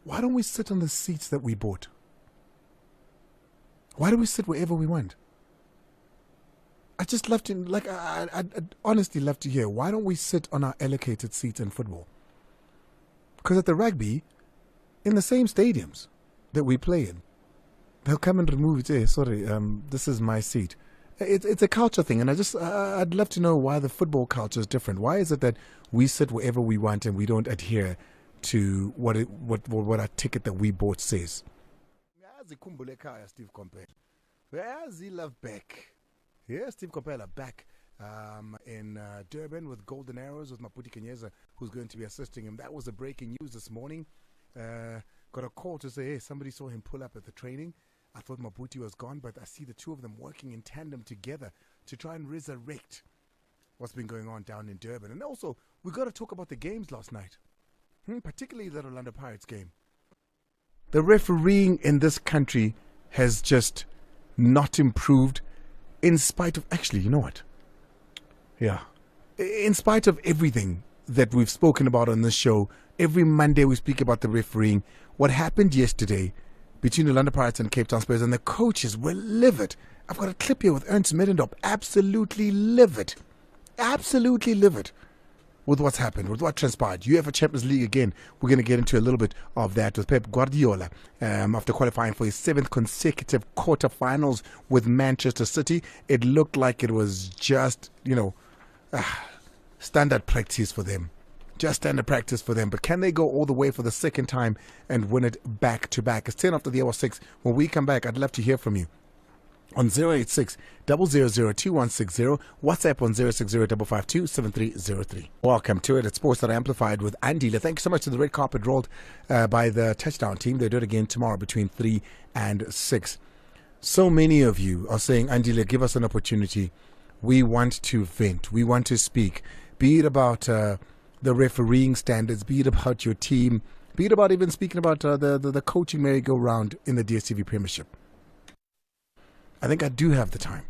why don't we sit on the seats that we bought? Why do we sit wherever we want? I just love to, like, I'd honestly love to hear, why don't we sit on our allocated seats in football? Because at the rugby, in the same stadiums that we play in, they'll come and remove it. Hey, sorry, this is my seat. It's a culture thing, and I'd love to know why the football culture is different. Why is it that we sit wherever we want and we don't adhere to what our ticket that we bought says? Steve Komphela. Where's he love back? Yeah, Steve Komphela back in Durban with Golden Arrows with Maputi Kenyeza, who's going to be assisting him. That was the breaking news this morning. Got a call to say, hey, somebody saw him pull up at the training. I thought Maputi was gone, but I see the two of them working in tandem together to try and resurrect what's been going on down in Durban. And also, we got to talk about the games last night, particularly the Orlando Pirates game. The refereeing in this country has just not improved. In spite of, actually, you know what? Yeah. In spite of everything that we've spoken about on this show, every Monday we speak about the refereeing. What happened yesterday between the Orlando Pirates and Cape Town Spurs, and the coaches were livid. I've got a clip here with Ernst Middendorp. Absolutely livid. Absolutely livid with what's happened, with what transpired. UEFA Champions League again. We're going to get into a little bit of that with Pep Guardiola after qualifying for his 7th consecutive quarterfinals with Manchester City. It looked like it was just, standard practice for them. Just standard practice for them. But can they go all the way for the second time and win it back to back? It's 10 after the hour 6. When we come back, I'd love to hear from you. On 086 0002160, WhatsApp on 060 Welcome to it. It's Sports that are Amplified with Andile. Thank you so much to the red carpet rolled by the touchdown team. They do it again tomorrow between 3 and 6. So many of you are saying, Andile, give us an opportunity. We want to vent. We want to speak. Be it about the refereeing standards, be it about your team, be it about even speaking about the coaching merry-go-round in the DStv Premiership. I think I do have the time.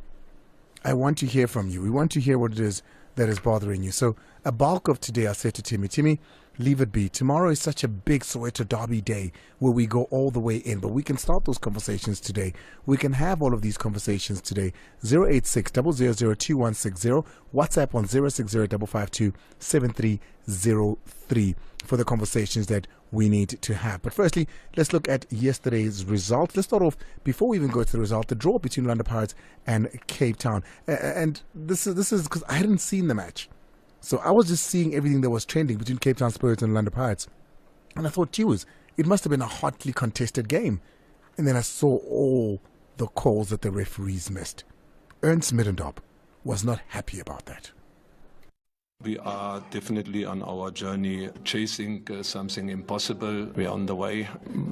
I want to hear from you. We want to hear what it is that is bothering you. So a bulk of today I said to Timmy, leave it be. Tomorrow is such a big Soweto derby day where we go all the way in. But we can start those conversations today. We can have all of these conversations today. 086 0002160. WhatsApp on 060 552 7303 for the conversations that we need to have. But firstly, let's look at yesterday's result. Let's start off, before we even go to the result, the draw between Orlando Pirates and Cape Town. And this is because I hadn't seen the match. So I was just seeing everything that was trending between Cape Town Spurs and Orlando Pirates. And I thought, it must have been a hotly contested game. And then I saw all the calls that the referees missed. Ernst Middendorp was not happy about that. We are definitely on our journey chasing something impossible. We are on the way.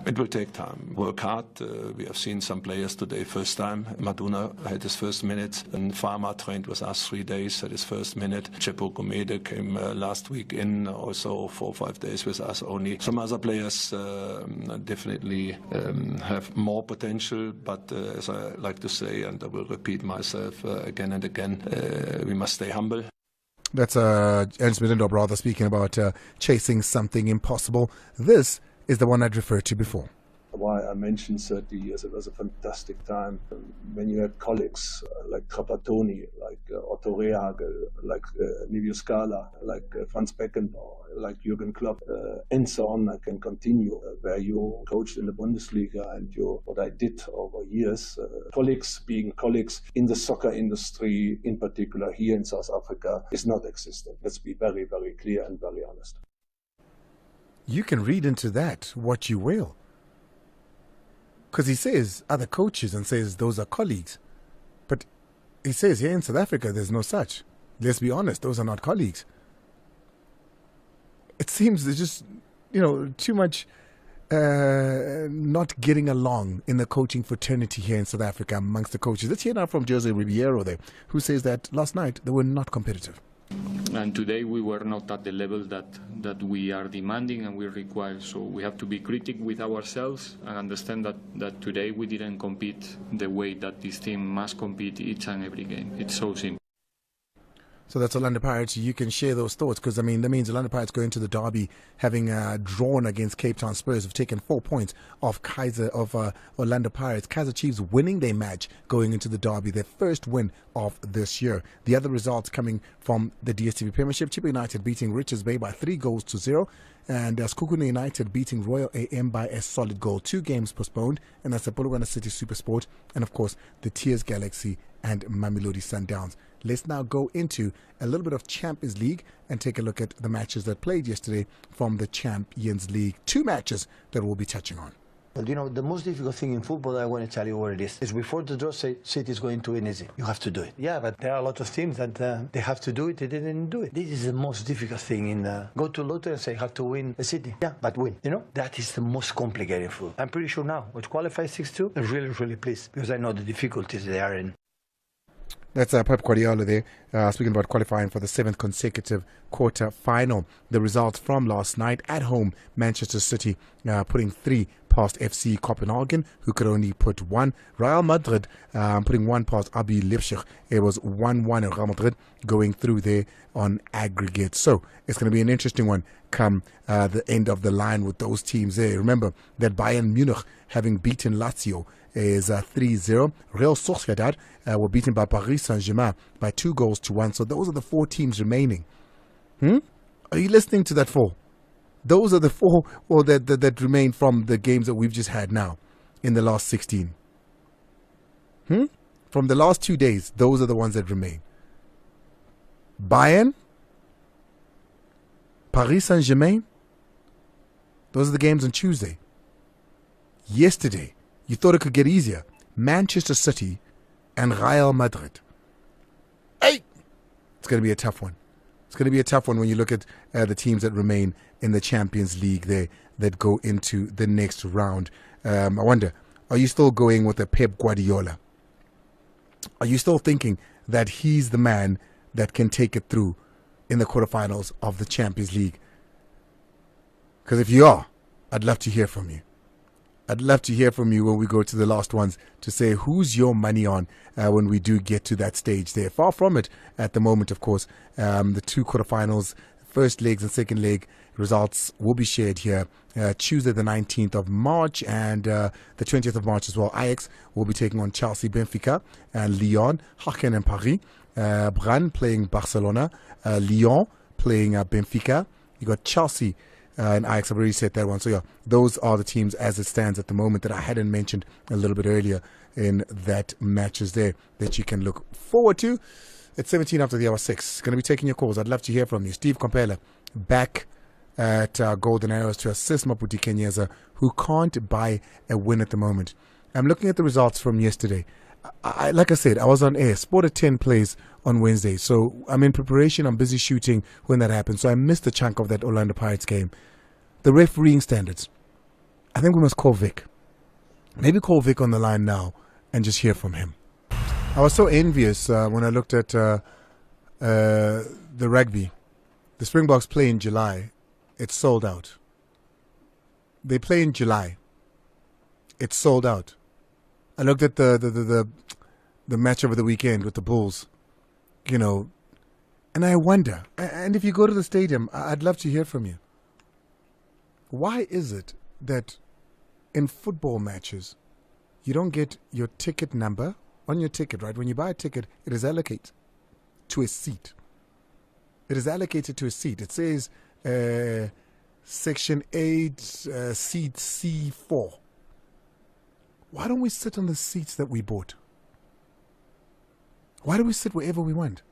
It will take time. Work hard. We have seen some players today first time. Maduna had his first minute, and Farmer trained with us 3 days, had his first minute. Chepo Gomede came last week in, also 4 or 5 days with us only. Some other players definitely have more potential, but as I like to say, and I will repeat myself again and again, we must stay humble. That's Ernst Middendorp rather speaking about chasing something impossible. This is the one I'd referred to before. Why I mentioned 30 years, it was a fantastic time. When you had colleagues like Trapattoni, like Otto Rehagel, like Livio Scala, like Franz Beckenbauer, like Jürgen Klopp, and so on. I can continue where you coached in the Bundesliga and what I did over years. Colleagues being colleagues in the soccer industry, in particular here in South Africa, is not existent. Let's be very, very clear and very honest. You can read into that what you will. Because he says other coaches and says those are colleagues. But he says here in South Africa there's no such. Let's be honest, those are not colleagues. It seems there's just, too much not getting along in the coaching fraternity here in South Africa amongst the coaches. Let's hear now from Jose Ribeiro there, who says that last night they were not competitive. And today we were not at the level that we are demanding and we require. So we have to be critical with ourselves and understand that today we didn't compete the way that this team must compete each and every game. It's so simple. So that's Orlando Pirates. You can share those thoughts because, I mean, that means Orlando Pirates going to the derby having drawn against Cape Town Spurs, have taken 4 points off Orlando Pirates. Kaizer Chiefs winning their match going into the derby, their first win of this year. The other results coming from the DStv Premiership: Chippa United beating Richards Bay by 3-0, and Skukune United beating Royal AM by a solid goal. 2 games postponed, and that's the Polokwane City Supersport, and of course the Tears Galaxy and Mamelodi Sundowns. Let's now go into a little bit of Champions League and take a look at the matches that played yesterday from the Champions League. 2 matches that we'll be touching on. Well, you know, the most difficult thing in football, I want to tell you what it is before the draw, say City is going to win easy. You have to do it. Yeah, but there are a lot of teams that they have to do it, they didn't do it. This is the most difficult thing in go to Lotto and say, you have to win a City. Yeah, but win. You know, that is the most complicated football. I'm pretty sure now, with qualify 6-2, I'm really, really pleased because I know the difficulties they are in. That's Pep Guardiola there, speaking about qualifying for the 7th consecutive quarter final. The results from last night: at home, Manchester City putting 3 past FC Copenhagen, who could only put 1. Real Madrid putting 1 past RB Leipzig. It was 1-1, and Real Madrid going through there on aggregate. So it's going to be an interesting one come the end of the line with those teams there. Remember that Bayern Munich, having beaten Lazio, is 3-0. Real Sociedad were beaten by Paris Saint-Germain by 2-1. So those are the 4 teams remaining. Are you listening to that 4? Those are the 4 that remain from the games that we've just had now in the last 16. From the last 2 days, those are the ones that remain. Bayern, Paris Saint-Germain, those are the games on Tuesday. Yesterday, you thought it could get easier. Manchester City and Real Madrid. Hey! It's going to be a tough one. It's going to be a tough one when you look at the teams that remain in the Champions League there that go into the next round. I wonder, are you still going with a Pep Guardiola? Are you still thinking that he's the man that can take it through in the quarterfinals of the Champions League? Because if you are, I'd love to hear from you. I'd love to hear from you when we go to the last ones to say who's your money on when we do get to that stage there. Far from it at the moment, of course. The 2 quarterfinals, first legs and second leg results will be shared here Tuesday the 19th of March and the 20th of March as well. Ajax will be taking on Chelsea, Benfica, and Lyon, Haken and Paris. Brann playing Barcelona, Lyon playing Benfica. You got Chelsea and Ajax. I've already said that one. So yeah, those are the teams as it stands at the moment that I hadn't mentioned a little bit earlier in that matches there that you can look forward to. It's 17 after the hour 6. Going to be taking your calls. I'd love to hear from you. Steve Komphela back at Golden Arrows to assist Maputi Kenyeza, who can't buy a win at the moment. I'm looking at the results from yesterday. Like I said, I was on air. Sport at 10 plays on Wednesday. So I'm in preparation. I'm busy shooting when that happens. So I missed a chunk of that Orlando Pirates game. The refereeing standards. I think we must call Vic. Maybe call Vic on the line now and just hear from him. I was so envious when I looked at the rugby. The Springboks play in July. It's sold out. They play in July. It's sold out. I looked at the match over the weekend with the Bulls, you know, and I wonder, and if you go to the stadium, I'd love to hear from you. Why is it that in football matches, you don't get your ticket number on your ticket, right? When you buy a ticket, it is allocated to a seat. It is allocated to a seat. It says Section 8, Seat C4. Why don't we sit on the seats that we bought? Why do we sit wherever we want?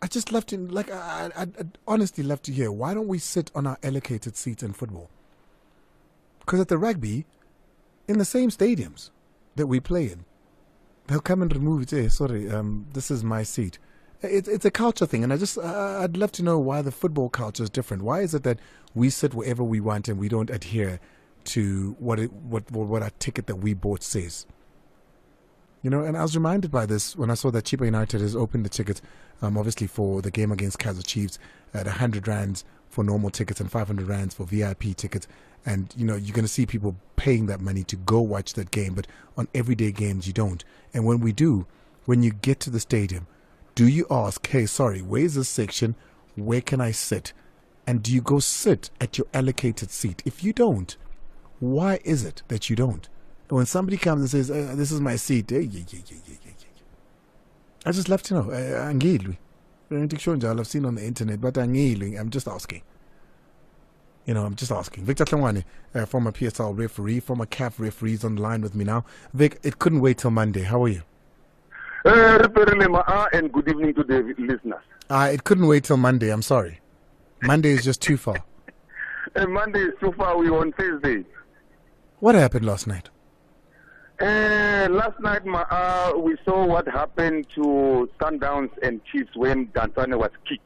I just love to, like, I'd honestly love to hear, why don't we sit on our allocated seats in football? Because at the rugby, in the same stadiums that we play in, they'll come and remove it. Hey, sorry, this is my seat. It's a culture thing, and I'd love to know why the football culture is different. Why is it that we sit wherever we want and we don't adhere to what our ticket that we bought says? You know, and I was reminded by this when I saw that Chippa United has opened the tickets, obviously for the game against Kaizer Chiefs at 100 rands for normal tickets and 500 rands for VIP tickets. And, you know, you're going to see people paying that money to go watch that game, but on everyday games you don't. And when we do, when you get to the stadium, Do you ask, hey, sorry, where's this section? Where can I sit? And do you go sit at your allocated seat? If you don't, why is it that you don't? And when somebody comes and says, this is my seat, I just love to know. Andile. I've seen on the internet, but I'm just asking. I'm just asking. Victor Tlangwane, former PSL referee, former CAF referee, is on the line with me now. Vic, it couldn't wait till Monday. How are you? And good evening to the listeners. It couldn't wait till Monday. I'm sorry. Monday is just too far. Monday is too far. We're on Thursday. What happened last night? Last night, we saw what happened to Sundowns and Chiefs when Dantwane was kicked.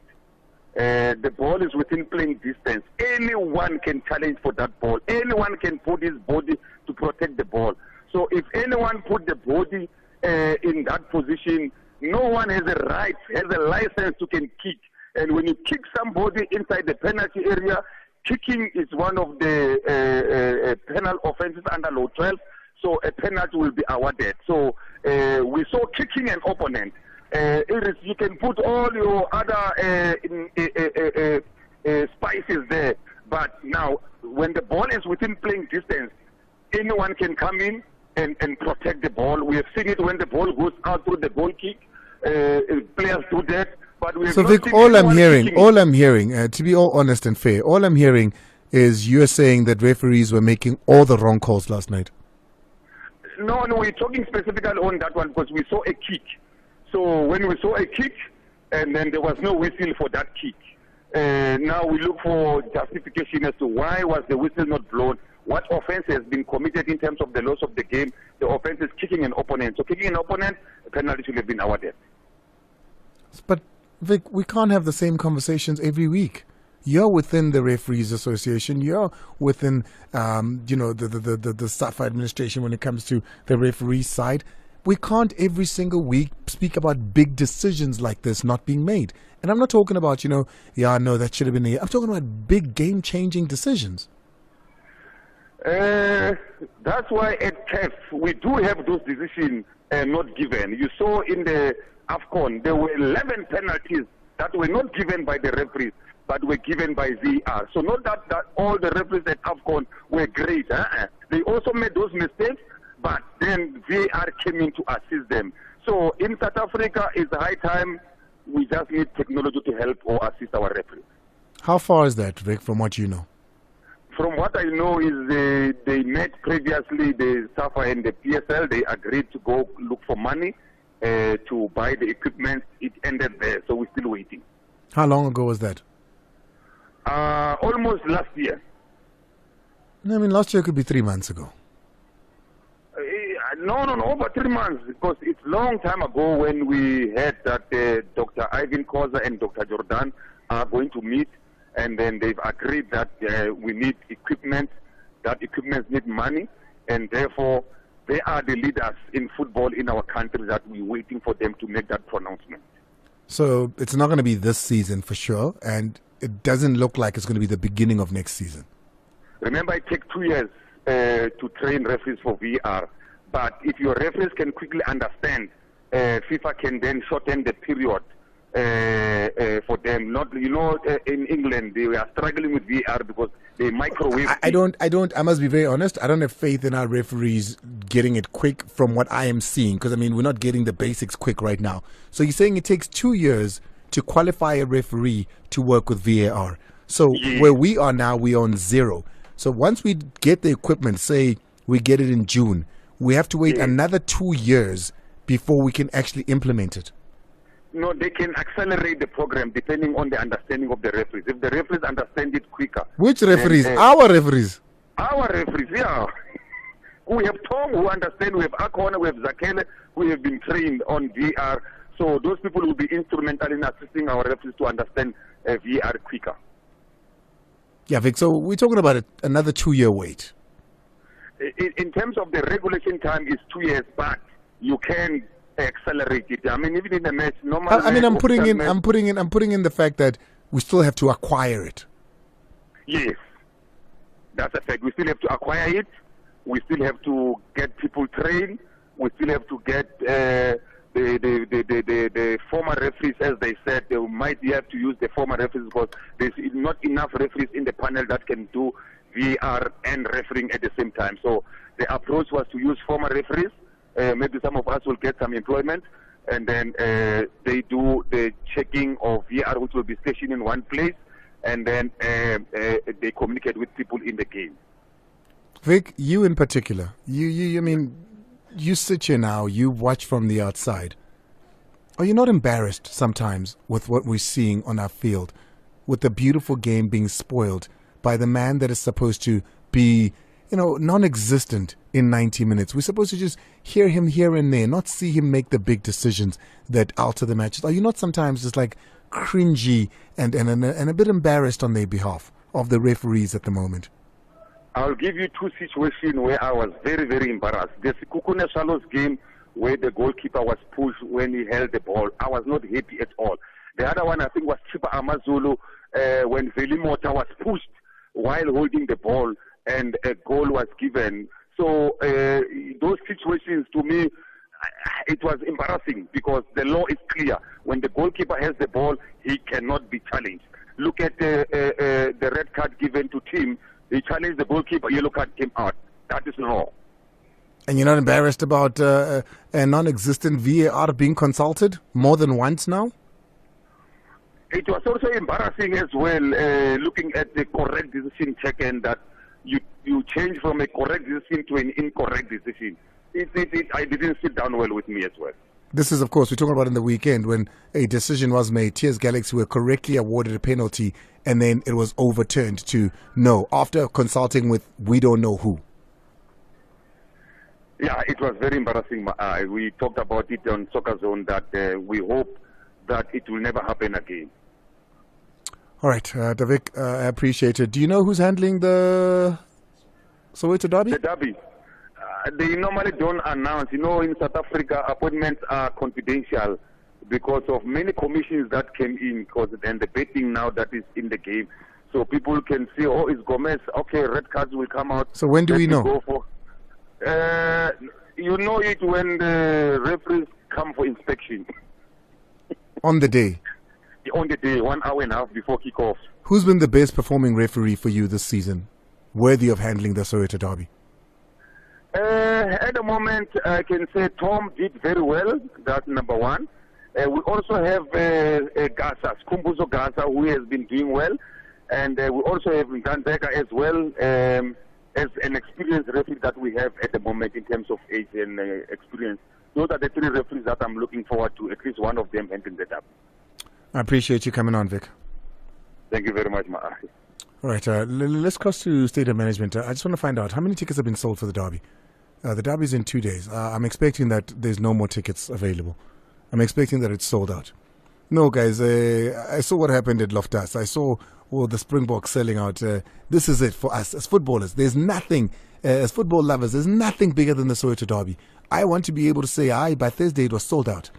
The ball is within playing distance. Anyone can challenge for that ball. Anyone can put his body to protect the ball. So if anyone put the body in that position, no one has a right, has a license to can kick. And when you kick somebody inside the penalty area, kicking is one of the penal offenses under Law 12. So a penalty will be awarded. So we saw kicking an opponent. You can put all your other spices there. But now, when the ball is within playing distance, anyone can come in and protect the ball. We have seen it when the ball goes out through the goal kick. Players do that. But we have so Vic, all I'm hearing, to be all honest and fair, all I'm hearing is you're saying that referees were making all the wrong calls last night. No, we're talking specifically on that one because we saw a kick. So when we saw a kick, and then there was no whistle for that kick. Now we look for justification as to why was the whistle not blown. What offense has been committed in terms of the loss of the game? The offense is kicking an opponent. So kicking an opponent, a penalty should have been awarded. But Vic, we can't have the same conversations every week. You're within the Referees Association. You're within, the staff administration when it comes to the referee side. We can't every single week speak about big decisions like this not being made. And I'm not talking about, that should have been here. I'm talking about big game-changing decisions. That's why at CAF, we do have those decisions not given. You saw in the AFCON, there were 11 penalties that were not given by the referees, but were given by VAR. So not that all the referees at AFCON were great. They also made those mistakes, but then VAR came in to assist them. So in South Africa, it's high time we just need technology to help or assist our referees. How far is that, Vic, from what you know? From what I know is they met previously, the SAFA and the PSL, they agreed to go look for money to buy the equipment. It ended there, so we're still waiting. How long ago was that? Almost last year. I mean, last year could be 3 months ago. No, over 3 months, because it's a long time ago when we heard that Dr. Ivan Koza and Dr. Jordan are going to meet, and then they've agreed that we need equipment, that equipment need money, and therefore they are the leaders in football in our country that we're waiting for them to make that pronouncement. So it's not going to be this season for sure, and it doesn't look like it's going to be the beginning of next season. Remember, it takes 2 years to train referees for VR. But if your referees can quickly understand, FIFA can then shorten the period for them. Not, in England they were struggling with VR because they microwave. I must be very honest. I don't have faith in our referees getting it quick from what I am seeing, because we're not getting the basics quick right now. So you're saying it takes 2 years to qualify a referee to work with VAR. So where we are now, we are on 0. So once we get the equipment, say we get it in June, we have to wait another 2 years before we can actually implement it. No, they can accelerate the program depending on the understanding of the referees. If the referees understand it quicker. Which referees? Our referees? Our referees, yeah. We have Tom who understand, we have Akona, we have Zakele who have been trained on VR. So those people will be instrumental in assisting our referees to understand VR quicker. Yeah, Vic, so we're talking about another 2-year wait. In terms of the regulation time is 2 years, but you can accelerate it. I mean, even in the match, normally. I'm putting in the fact that we still have to acquire it. Yes, that's a fact. We still have to acquire it. We still have to get people trained. We still have to get the former referees, as they said, they might have to use the former referees because there's not enough referees in the panel that can do VAR and refereeing at the same time. So the approach was to use former referees. Maybe some of us will get some employment, and then they do the checking of VAR, which will be stationed in one place, and then they communicate with people in the game. Vic, you in particular, I mean, you sit here now, you watch from the outside. Are you not embarrassed sometimes with what we're seeing on our field, with the beautiful game being spoiled by the man that is supposed to be, non-existent in 90 minutes? We're supposed to just hear him here and there, not see him make the big decisions that alter the matches. Are you not sometimes just like cringy and a bit embarrassed on their behalf of the referees at the moment? I'll give you two situations where I was very, very embarrassed. The Kukune Swallows game where the goalkeeper was pushed when he held the ball. I was not happy at all. The other one, I think, was Chipa Amazulu when Velimota was pushed while holding the ball and a goal was given. So those situations, to me, it was embarrassing because the law is clear. When the goalkeeper has the ball, he cannot be challenged. Look at the red card given to Tim. He challenged the goalkeeper, yellow card came out. That is law. And you're not embarrassed about a non-existent VAR being consulted more than once now? It was also embarrassing as well, looking at the correct decision check and that you change from a correct decision to an incorrect decision. I didn't sit down well with me as well. This is, of course, we're talking about in the weekend when a decision was made. TS Galaxy were correctly awarded a penalty and then it was overturned to no, after consulting with we don't know who. Yeah, it was very embarrassing. We talked about it on Soccer Zone that we hope that it will never happen again. All right, Davik, I appreciate it. Do you know who's handling the Soweto derby? The derby. They normally don't announce. In South Africa, appointments are confidential because of many commissions that came in and the betting now that is in the game. So people can see, oh, it's Gomez. Okay, red cards will come out. So when do we know? You know it when the referees come for inspection. On the day? On the day, 1 hour and a half before kickoff. Who's been the best performing referee for you this season, worthy of handling the Soweto derby? At the moment, I can say Tom did very well. That's number one. We also have Gaza, Skumbuzo Gaza, who has been doing well. And we also have Ndandeka as well, as an experienced referee that we have at the moment in terms of age and experience. Those are the three referees that I'm looking forward to, at least one of them handling the derby. I appreciate you coming on, Vic. Thank you very much, Ma'ahi. All right, let's cross to stadium management. I just want to find out how many tickets have been sold for the derby. The derby is in 2 days. I'm expecting that there's no more tickets available. I'm expecting that it's sold out. No, guys, I saw what happened at Loftus. I saw the Springboks selling out. This is it for us as footballers. There's nothing, as football lovers, there's nothing bigger than the Soweto derby. I want to be able to say, by Thursday it was sold out.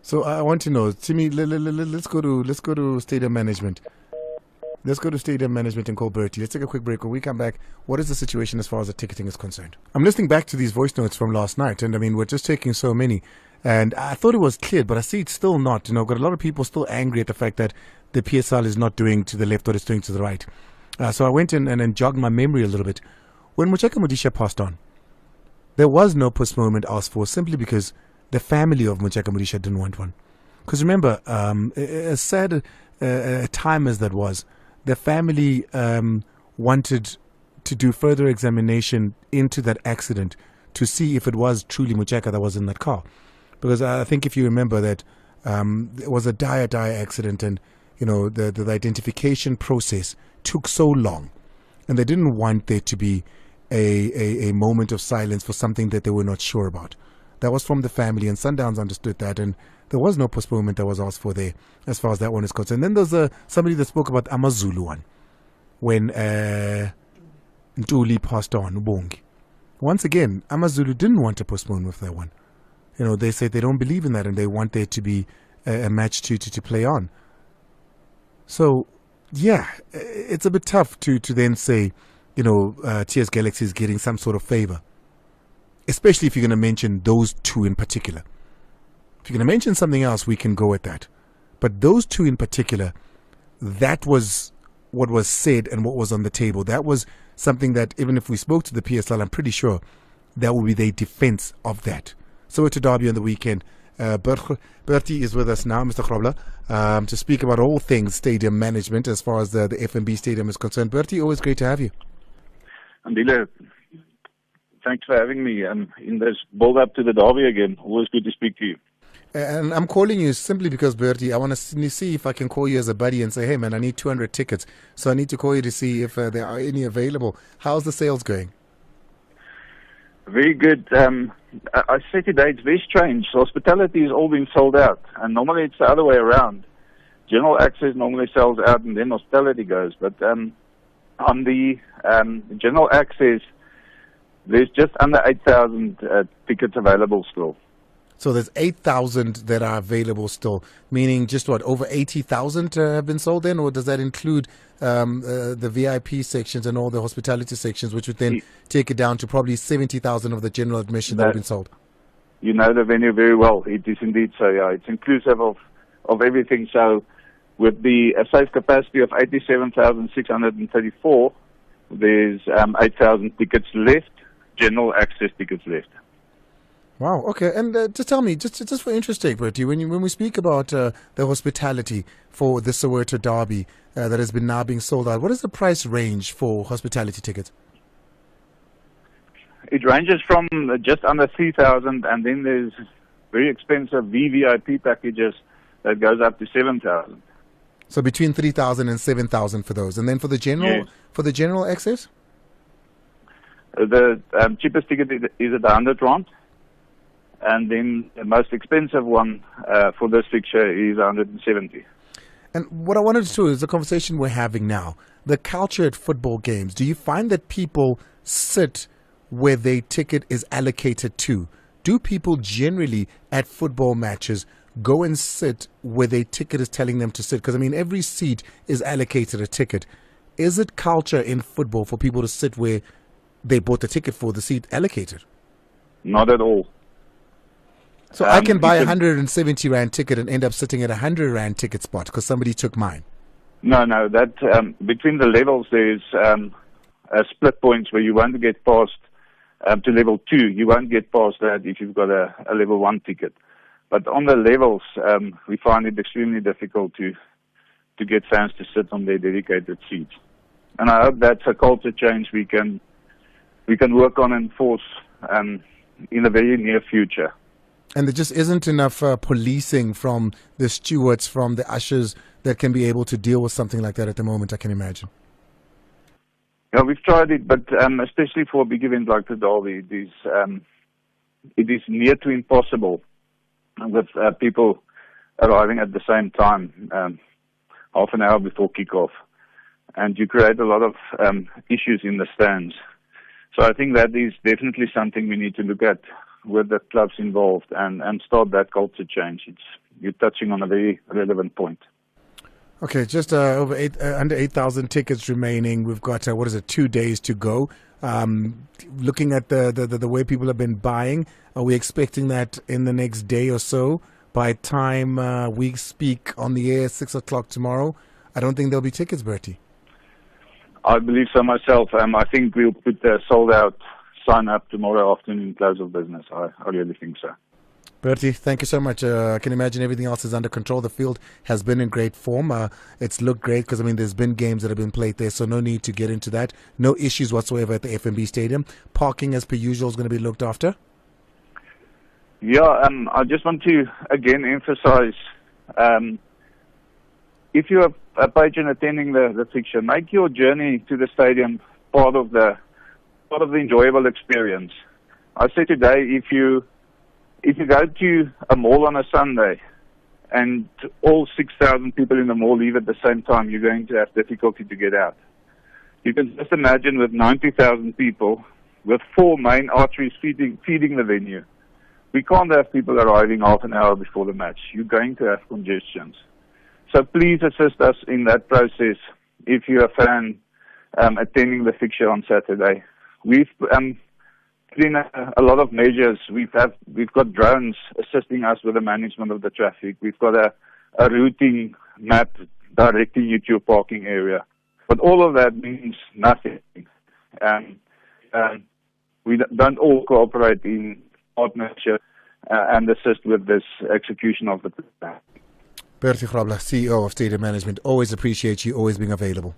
So I want to know, Timmy, let's go to stadium management. Let's go to stadium management and call Bertie. Let's take a quick break. When we come back, what is the situation as far as the ticketing is concerned? I'm listening back to these voice notes from last night, and I mean, we're just taking so many. And I thought it was cleared, but I see it's still not. Got a lot of people still angry at the fact that the PSL is not doing to the left what it's doing to the right. So I went in and jogged my memory a little bit. When Mucheka Mudisha passed on, there was no postponement asked for simply because the family of Mucheka Mudisha didn't want one. Because remember, as sad a time as that was, the family wanted to do further examination into that accident to see if it was truly Mucheka that was in that car. Because I think if you remember that it was a dire accident, and the identification process took so long, and they didn't want there to be a moment of silence for something that they were not sure about. That was from the family, and Sundowns understood that, and there was no postponement that was asked for there as far as that one is concerned. And then there's somebody that spoke about Amazulu one when Ntuli passed on, Bongi. Once again, Amazulu didn't want to postpone with that one. They said they don't believe in that, and they want there to be a match to play on. So, yeah, it's a bit tough to then say, TS Galaxy is getting some sort of favor, especially if you're going to mention those two in particular. If you're going to mention something else, we can go with that. But those two in particular, that was what was said and what was on the table. That was something that even if we spoke to the PSL, I'm pretty sure that will be their defense of that. Soweto Derby on the weekend. Bertie is with us now, Mr. Grobler, to speak about all things stadium management as far as the FNB stadium is concerned. Bertie, always great to have you. Andile, thanks for having me in this build-up to the Derby again. Always good to speak to you. And I'm calling you simply because, Bertie, I want to see if I can call you as a buddy and say, hey, man, I need 200 tickets. So I need to call you to see if there are any available. How's the sales going? Very good. I say today it's very strange. Hospitality has all been sold out. And normally it's the other way around. General access normally sells out and then hospitality goes. But on the general access, there's just under 8,000 tickets available still. So there's 8,000 that are available still, meaning just what, over 80,000 have been sold then? Or does that include the VIP sections and all the hospitality sections, which would then take it down to probably 70,000 of the general admission that have been sold? You know the venue very well. It is indeed so, yeah. It's inclusive of everything. So with the safe capacity of 87,634, there's 8,000 tickets left, general access tickets left. Wow, okay. And just tell me, just for interest sake, Bertie, when we speak about the hospitality for the Soweto Derby that has been now being sold out, what is the price range for hospitality tickets? It ranges from just under 3,000, and then there's very expensive VVIP packages that goes up to 7,000. So between 3,000 and 7,000 for those. And then for the general access? The cheapest ticket is at 100 rand. And then the most expensive one for this fixture is 170. And what I wanted to do is the conversation we're having now, the culture at football games. Do you find that people sit where their ticket is allocated to? Do people generally at football matches go and sit where their ticket is telling them to sit? Because, I mean, every seat is allocated a ticket. Is it culture in football for people to sit where they bought the ticket for the seat allocated? Not at all. So I can buy a 170 Rand ticket and end up sitting at a 100 Rand ticket spot because somebody took mine. No. That between the levels, there's split points where you won't get past to level 2. You won't get past that if you've got a level 1 ticket. But on the levels, we find it extremely difficult to get fans to sit on their dedicated seats. And I hope that's a culture change we can work on and enforce in the very near future. And there just isn't enough policing from the stewards, from the ushers that can be able to deal with something like that at the moment, I can imagine. Yeah, we've tried it, but especially for a big event like the Derby, it is near to impossible with people arriving at the same time, half an hour before kickoff. And you create a lot of issues in the stands. So I think that is definitely something we need to look at with the clubs involved and start that culture change. You're touching on a very relevant point. Okay, just under 8,000 tickets remaining. We've got 2 days to go. Looking at the way people have been buying, are we expecting that in the next day or so? By the time we speak on the air 6 o'clock tomorrow, I don't think there'll be tickets, Bertie. I believe so myself. I think we'll put the sold out sign up tomorrow afternoon, close of business. I really think so. Bertie, thank you so much. I can imagine everything else is under control. The field has been in great form. It's looked great because, I mean, there's been games that have been played there, so no need to get into that. No issues whatsoever at the FNB Stadium. Parking, as per usual, is going to be looked after. Yeah, I just want to, again, emphasize, if you're a patron attending the fixture, make your journey to the stadium part of the enjoyable experience. I say today, if you go to a mall on a Sunday and all 6,000 people in the mall leave at the same time, you're going to have difficulty to get out. You can just imagine with 90,000 people, with 4 main arteries feeding the venue. We can't have people arriving half an hour before the match. You're going to have congestions. So please assist us in that process if you're a fan attending the fixture on Saturday. We've in a lot of measures. We've got drones assisting us with the management of the traffic. We've got a routing map directing you to your parking area. But all of that means nothing. We don't all cooperate in partnership and assist with this execution of the plan. Bertie Grobler, CEO of Stadium Management. Always appreciate you always being available.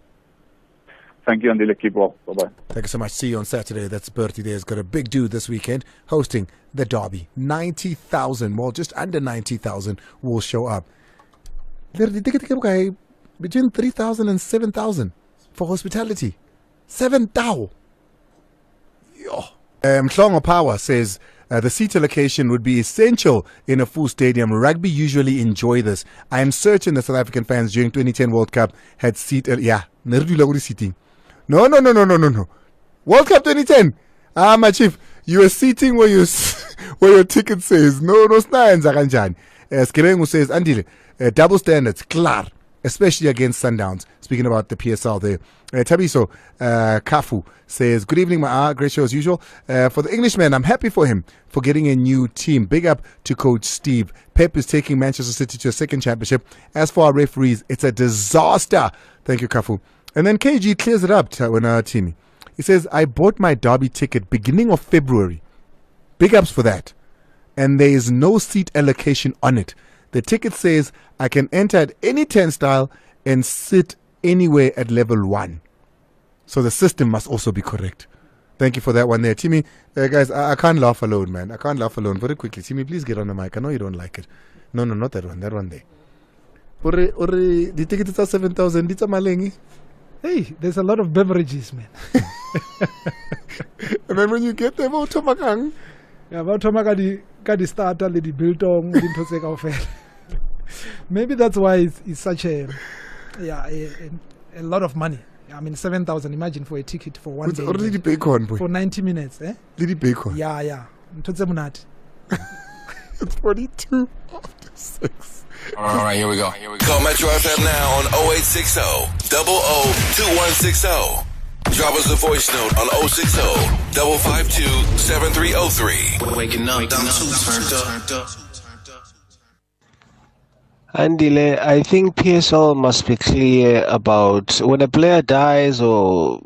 Thank you, Andile. Keep well. Bye-bye. Thank you so much. See you on Saturday. That's Bertie there. He's got a big do this weekend hosting the Derby. 90,000, well, just under 90,000 will show up. Between 3,000 and 7,000 for hospitality. 7,000. Mhlongo Power says the seat allocation would be essential in a full stadium. Rugby usually enjoy this. I am certain the South African fans during 2010 World Cup had seat. Seating. No. World Cup 2010. My chief, you are seating where your ticket says. No, snaenza kanjani. Skibengu says, Andile, double standards, klar, especially against Sundowns. Speaking about the PSL there. Tabiso Kafu says, good evening, great show as usual. For the Englishman, I'm happy for him for getting a new team. Big up to Coach Steve. Pep is taking Manchester City to a second championship. As for our referees, it's a disaster. Thank you, Kafu. And then KG clears it up when Timmy. He says, I bought my Derby ticket beginning of February. Big ups for that. And there is no seat allocation on it. The ticket says I can enter at any turnstile and sit anywhere at level 1. So the system must also be correct. Thank you for that one there. Timmy, guys, I can't laugh alone, man. I can't laugh alone. Very quickly. Timmy, please get on the mic. I know you don't like it. No, not that one. That one there. The ticket is 7,000. It's a malengi. Hey, there's a lot of beverages, man. And then when you get there, Tomakang. Yeah, Tomakang starter, the biltong, maybe that's why it's such a lot of money. I mean, 7,000. Imagine for a ticket for one day. Already bacon, boy. For 90 minutes, eh? Lady bacon. Yeah. It's 42 after 6. All right, here we go. Call Metro FM now on 0860 002160. Drop us a voice note on 060 552 7303. Waking up, turned up. Andile, I think PSL must be clear about when a player dies or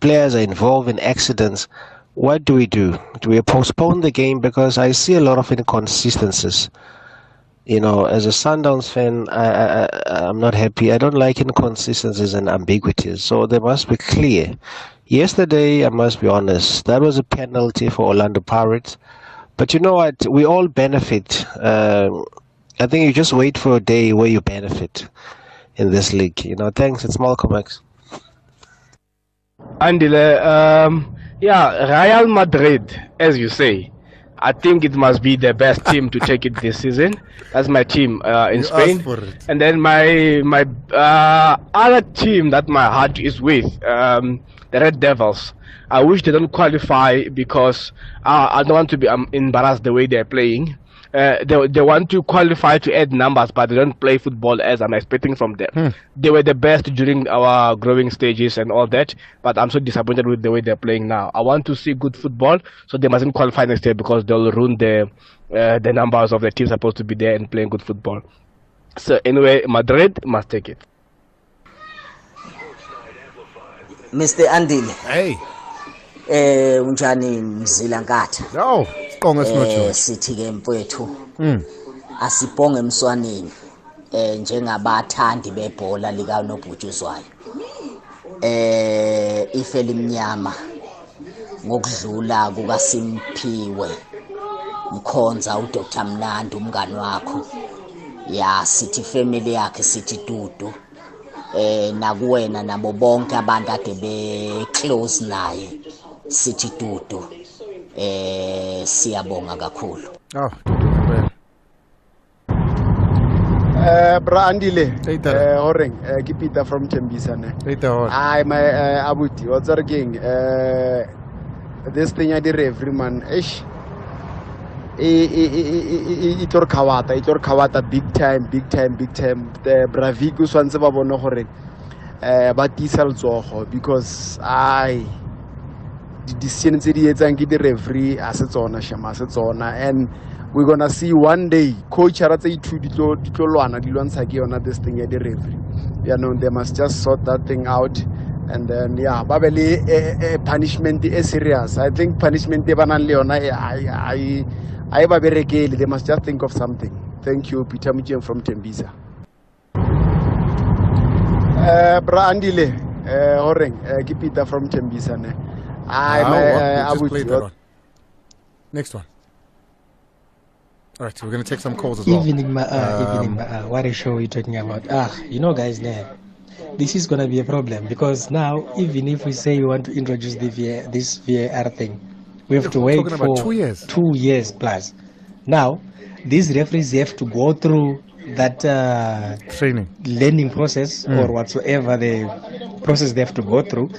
players are involved in accidents, what do? Do we postpone the game? Because I see a lot of inconsistencies. As a Sundowns fan, I'm not happy. I don't like inconsistencies and ambiguities. So they must be clear. Yesterday, I must be honest, that was a penalty for Orlando Pirates. But you know what? We all benefit. I think you just wait for a day where you benefit in this league. Thanks. It's Malcolm X. Andile, Real Madrid, as you say, I think it must be the best team to take it this season. That's my team in Spain. And then my other team that my heart is with, the Red Devils. I wish they don't qualify because I don't want to be embarrassed the way they're playing. They want to qualify to add numbers, but they don't play football as I'm expecting from them. They were the best during our growing stages and all that, but I'm so disappointed with the way they're playing now. I want to see good football, so they mustn't qualify next year because they'll ruin the numbers of the teams supposed to be there and playing good football. So anyway, Madrid must take it. Mr. Andile. Hey. Unjani mzila nkatha. No, siqonga sinojo. Sithi ke mfowethu. Asibonge emswaneni. Njengabathandi bebhola lika nobhutshuzwayo. Ife limnyama ngokudlula kuka Simphiwe. Mkhonza uDr Mnandi umngani wakho. Ya sithi family yakhe sithi Dudu. Nakuwena nabo bonke abantu ade be close naye. Sithi Dudu. Siyabonga kakhulu. Bra Andile, Horeng, Kipita from Tembisa. Hi, my Abuti, what's our king? This thing I did every man. Itor Kawata, big time. The Bravigo Swansaba no Horeng. But diesel Zoho, because decisions the referee as it's on and we're gonna see one day coach this thing at the referee. They must just sort that thing out. And then babeli punishment is serious. I think punishment they must just think of something. Thank you, Peter Mujem from Tembisa. Bra Andile, Horeng, Peter from Tembisa. Next one. All right, we're going to take some calls as well. Evening, what a show are you talking about? You know, guys, this is going to be a problem because now, even if we say we want to introduce this VAR thing, we have to wait for 2 years. 2 years plus. Now, these referees have to go through that training, learning process or whatsoever the process they have to go through.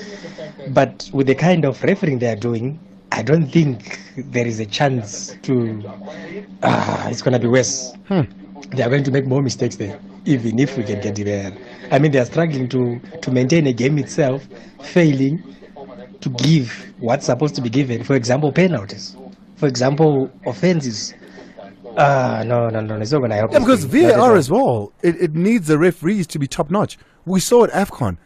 But with the kind of refereeing they are doing, I don't think there is a chance to. It's going to be worse. They are going to make more mistakes there, even if we can get it there. I mean, they are struggling to maintain a game itself, failing to give what's supposed to be given. For example, penalties. For example, offenses. No, it's not going to help. Yeah, because VAR as well, it needs the referees to be top notch. We saw at AFCON.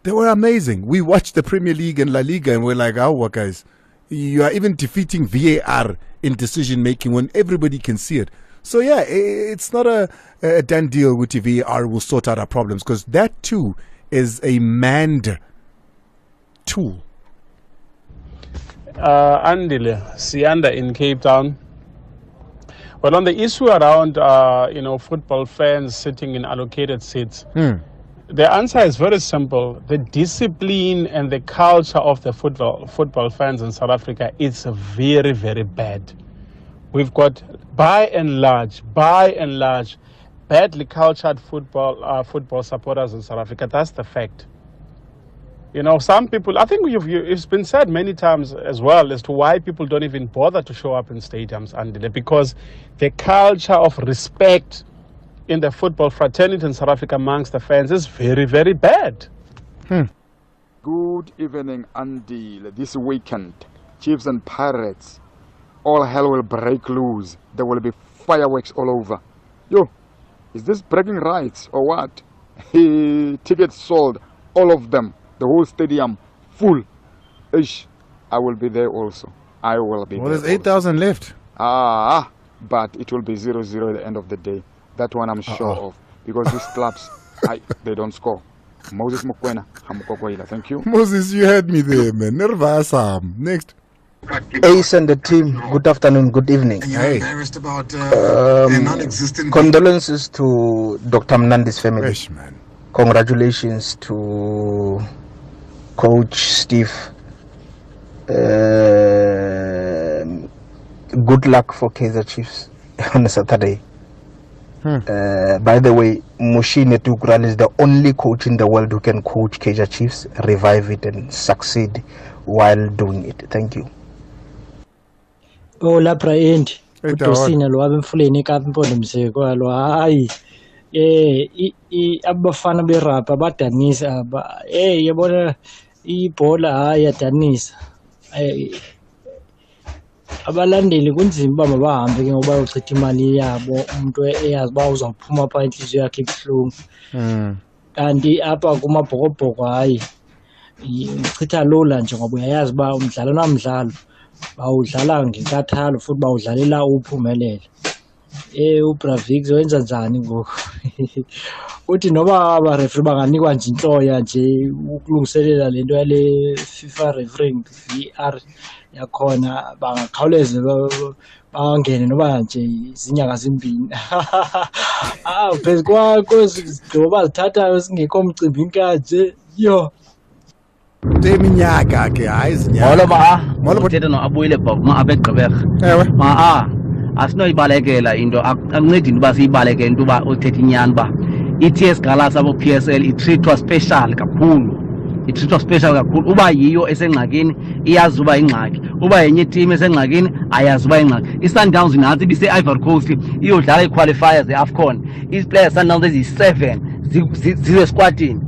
They were amazing. We watched the Premier League and La Liga and we're like, oh, guys. You are even defeating VAR in decision making when everybody can see it. So yeah, it's not a done deal with the VAR will sort out our problems, because that too is a manned tool. Andile, Sianda in Cape Town. Well, on the issue around football fans sitting in allocated seats. The answer is very simple. The discipline and the culture of the football fans in South Africa is very, very bad. We've got, by and large, badly cultured football supporters in South Africa. That's the fact. You know, some people, I think it's been said many times as well as to why people don't even bother to show up in stadiums, Andile, because the culture of respect in the football fraternity in South Africa amongst the fans is very, very bad. Good evening, Andile. This weekend, Chiefs and Pirates, all hell will break loose. There will be fireworks all over. Yo, is this breaking rights or what? Tickets sold, all of them, the whole stadium full. Ish, I will be there also. I will be there. Well, there's 8,000 left. But it will be 0-0 at the end of the day. That one I'm sure of, because these clubs, they don't score. Moses Mokwena, thank you. Moses, you had me there, man. Nervous. Next. Ace and the team, good afternoon, good evening. Hey. Condolences to Dr. Mnandi's family. Fresh, man. Congratulations to Coach Steve. Good luck for Kaizer Chiefs on a Saturday. By the way, Mushine Tukral is the only coach in the world who can coach Kaizer Chiefs, revive it and succeed while doing it. Thank you. Oh, lapha end udosina lo abemfuleni eKapa Mseko lo hayi abafana berapa badanisa yabona ibhola hayi yadanisa abalandeli kunzima uba mabahambe ke ngoba uchitha imali yabo umuntu eyazi uba uzawuphuma pha inhliziyo yakhe ebuhlungu kanti apha kumabhokobhoko hayi uchitha lula nje ngoba uyayazi uba umdlalo namdlalo bawudlala ngenkathalo futhi bawudlalela uphumelele uBravix wenza njani ngoku uthi noba abarefri banganikwa nje inhloya nje ukulungiselela lento yale FIFA refereeing VAR yakhona bangakhawuleza bangene noba nje izinyanga zimbini phezu kwezigqibo bazithathayo singekho mcimbini kanje yo iminyaka ke hayi izinyanga molo uthetha noabuyile baba abegqibeka ewe asinoyibalekela into akuncedi into uba siyibalekele into uba uthetha inyani uba i-TS Galas abo PSL itreatwa special kakhulu uba yiyo esengxakini iyazi uba ingxaki uba yenye team esengxakini ayazi uba ingxaki i-Sundowns nantsi ibise-Ivory Coast iyodlala ii-qualifiers e-AFCON ii-players Sundowns ezi-7 zize esquadini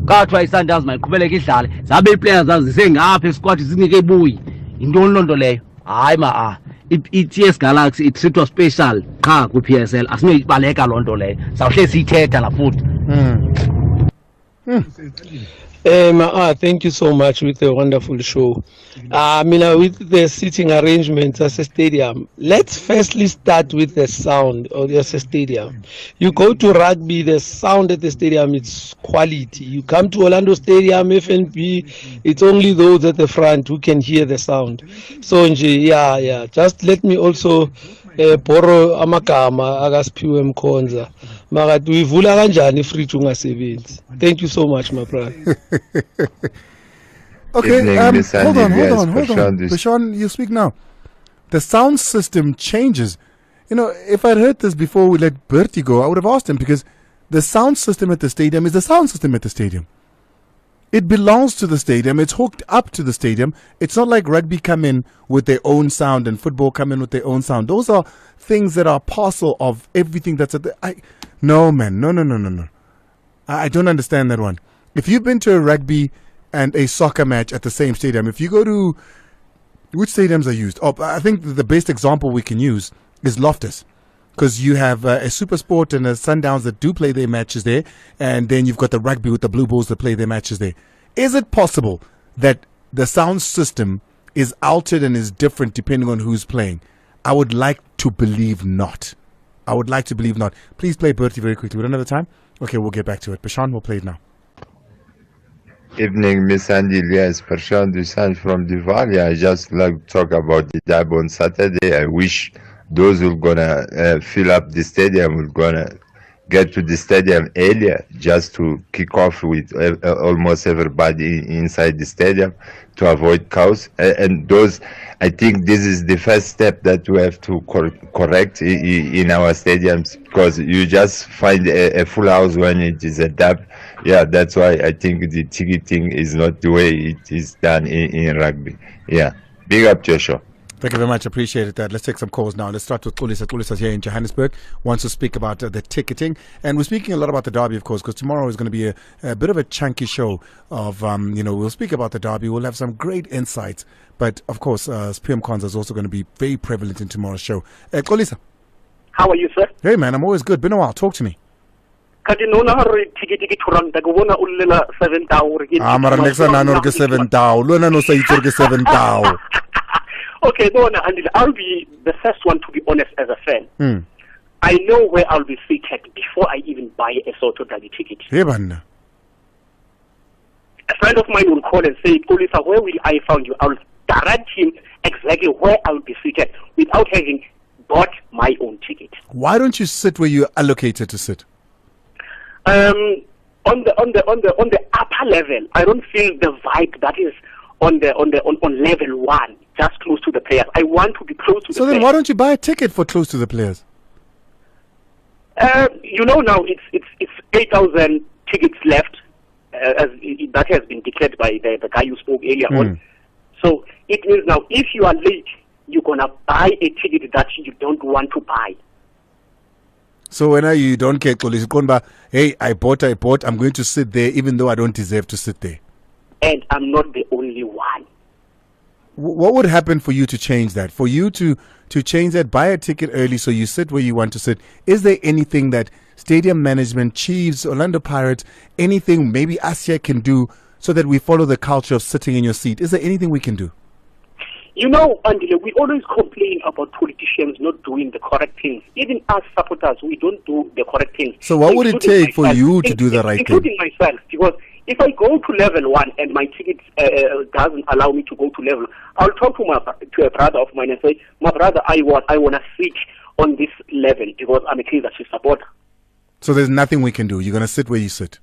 kathiwa i-Sundowns mayiqhubeleke idlale zabe ii-players zazo zisengapha esquad zingekabuyi yintoni loo nto leyo hayi i-TS Galaxy itreatwa special qha kwi-PSL asinoyibaleka loo nto leyo sawuhle siyithetha la futhi. Thank you so much with a wonderful show. With the seating arrangements as a stadium, let's firstly start with the sound of the stadium. You go to rugby, the sound at the stadium is quality. You come to Orlando Stadium, FNB, it's only those at the front who can hear the sound. So, yeah. Just let me also borrow amagama akaSphiwe Mkhonza. Makathi uyivula kanjani ifridge ungasebenzi. Thank you so much, my brother. Okay, hold on. Bashan, you speak now. The sound system changes. You know, if I'd heard this before we let Bertie go, I would have asked him, because the sound system at the stadium is the sound system at the stadium. It belongs to the stadium. It's hooked up to the stadium. It's not like rugby come in with their own sound and football come in with their own sound. Those are things that are parcel of everything that's at the... No, man. No. I don't understand that one. If you've been to a rugby and a soccer match at the same stadium, if you go to... Which stadiums are used? I think the best example we can use is Loftus. Because you have a SuperSport and a Sundowns that do play their matches there, and then you've got the rugby with the Blue Bulls that play their matches there. Is it possible that the sound system is altered and is different depending on who's playing? I would like to believe not. Please play Bertie very quickly. We don't have the time? Okay, we'll get back to it. Bashan, we'll play it now. Evening, Miss Andile. Yes, Pershan Dusan from Diwali. I just like to talk about the derby on Saturday. I wish those who are gonna fill up the stadium will gonna get to the stadium earlier, just to kick off with almost everybody inside the stadium to avoid chaos. And those, I think this is the first step that we have to correct in our stadiums, because you just find a full house when it is a derby. Yeah, that's why I think the ticketing is not the way it is done in rugby. Yeah, big up to your show. Thank you very much. Appreciate that. Let's take some calls now. Let's start with Xolisa. Xolisa's here in Johannesburg. Wants to speak about the ticketing. And we're speaking a lot about the derby, of course, because tomorrow is going to be a bit of a chunky show of, we'll speak about the derby. We'll have some great insights. But, of course, Sphiwe Mkhonza is also going to be very prevalent in tomorrow's show. Xolisa. How are you, sir? Hey, man. I'm always good. Been a while. Talk to me. Okay, I'll be the first one to be honest as a fan. I know where I'll be seated before I even buy a Soweto derby ticket. A friend of mine will call and say, Xolisa, where will I find you? I'll direct him exactly where I'll be seated without having bought my own ticket. Why don't you sit where you're allocated to sit? On the upper level, I don't feel the vibe that is on level 1, just close to the players. I want to be close to the players. So then why don't you buy a ticket for close to the players? Now it's 8,000 tickets left, that has been declared by the guy you spoke earlier on. So it means now if you are late, you're going to buy a ticket that you don't want to buy. So when you don't care, hey, I bought, I'm going to sit there even though I don't deserve to sit there. And I'm not the only one. What would happen for you to change that? For you to change that, buy a ticket early so you sit where you want to sit. Is there anything that stadium management, Chiefs, Orlando Pirates, anything maybe ASIA can do so that we follow the culture of sitting in your seat? Is there anything we can do? Andile, we always complain about politicians not doing the correct things. Even us supporters, we don't do the correct things. So what would it take for you to do the right thing? Including myself, because if I go to level 1 and my ticket doesn't allow me to go to level, I'll talk to a brother of mine and say, my brother, I want to sit on this level because I'm a Kaizer Chiefs supporter. So there's nothing we can do. You're going to sit where you sit.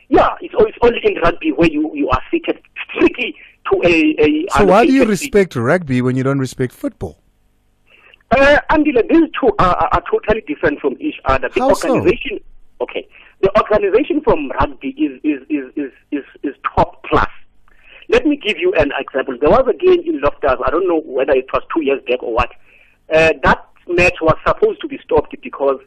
Yeah, it's only in rugby where you are seated strictly to a So why do you respect rugby when you don't respect football? Andile, these two are totally different from each other. The organization, so? Okay, the organization from rugby is top class. Let me give you an example. There was a game in Loftus. I don't know whether it was 2 years back or what. That match was supposed to be stopped because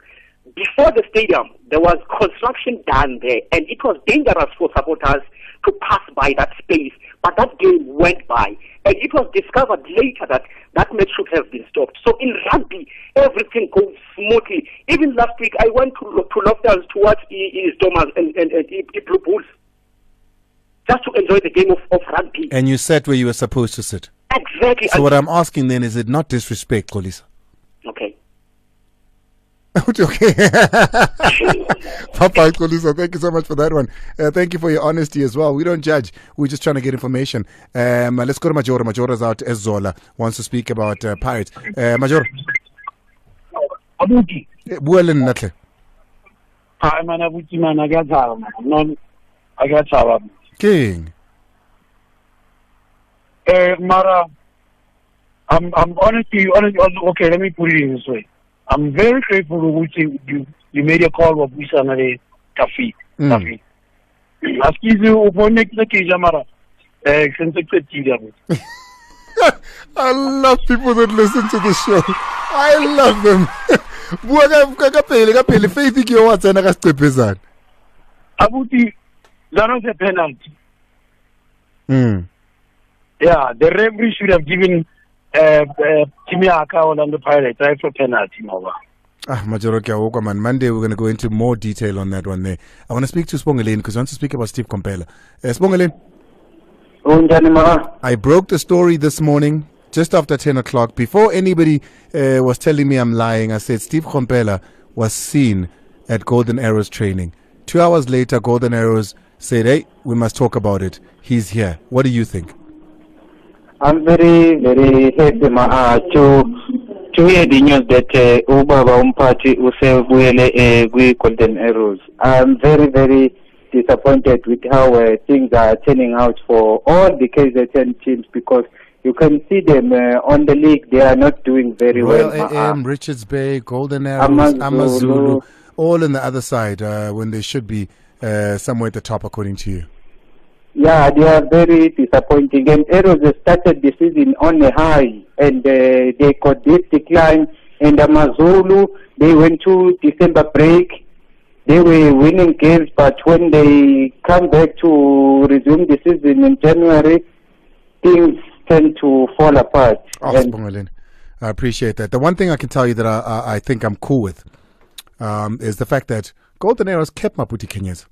before the stadium, there was construction done there, and it was dangerous for supporters to pass by that space. But that game went by, and it was discovered later that that match should have been stopped. So in rugby, everything goes smoothly. Even last week, I went to Loftus to watch Thomas and Blue Bulls, just to enjoy the game of rugby. And you sat where you were supposed to sit. Exactly. So what I'm asking then, is it not disrespect, Kolisa? Okay. Okay. Papa Kolisa, thank you so much for that one. Thank you for your honesty as well. We don't judge. We're just trying to get information. Let's go to Majora. Majora's out as Zola wants to speak about Pirates. Majora. Abuti. Buelen natle. Hi, man. Abuti, man. I got King. Mara, I'm honestly, okay, let me put it in this way. I'm very grateful to you made a call of Wisanare Kafi. Excuse you, Mara. I love people that listen to the show. I love them. Abuti, that was a penalty. Yeah, the referee should have given Timmy Akao and the Pirates right for penalty. Majoroka man. Monday we're going to go into more detail on that one there. I want to speak to Spongelin because I want to speak about Steve Komphela. Spongelin. I broke the story this morning just after 10 o'clock. Before anybody was telling me I'm lying, I said Steve Komphela was seen at Golden Arrows training. 2 hours later, Golden Arrows said, hey, we must talk about it. He's here. What do you think? I'm very, very happy to hear the news that Ubaba Umpati Usewele Golden Arrows. I'm very, very disappointed with how things are turning out for all the KZN teams, because you can see them on the league, they are not doing very Royal well. AM, Richards Bay, Golden Arrows, Amazulu, all on the other side when they should be somewhere at the top, according to you. Yeah, they are very disappointing. And Arrows started the season on a high, and they got this decline. And Amazulu, they went to December break. They were winning games, but when they come back to resume the season in January, things tend to fall apart. I appreciate that. The one thing I can tell you that I think I'm cool with is the fact that Golden Arrows kept Maputi Kenyas.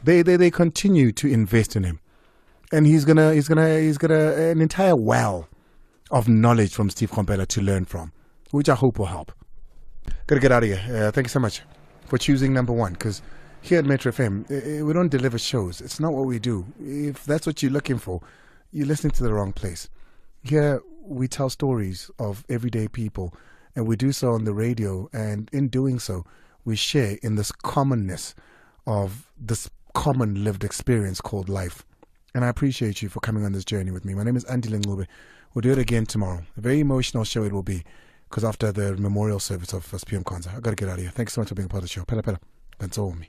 They continue to invest in him. And he's gonna an entire well of knowledge from Steve Komphela to learn from, which I hope will help. Gotta get out of here. Thank you so much for choosing number one, because here at Metro FM, we don't deliver shows. It's not what we do. If that's what you're looking for, you're listening to the wrong place. Here we tell stories of everyday people, and we do so on the radio, and in doing so, we share in this commonness of this common lived experience called life. And I appreciate you for coming on this journey with me. My name is Andile Ncube. We'll do it again tomorrow. A very emotional show it will be, because after the memorial service of SPM Kwanzaa, I got to get out of here. Thanks so much for being a part of the show. Pela. That's all me.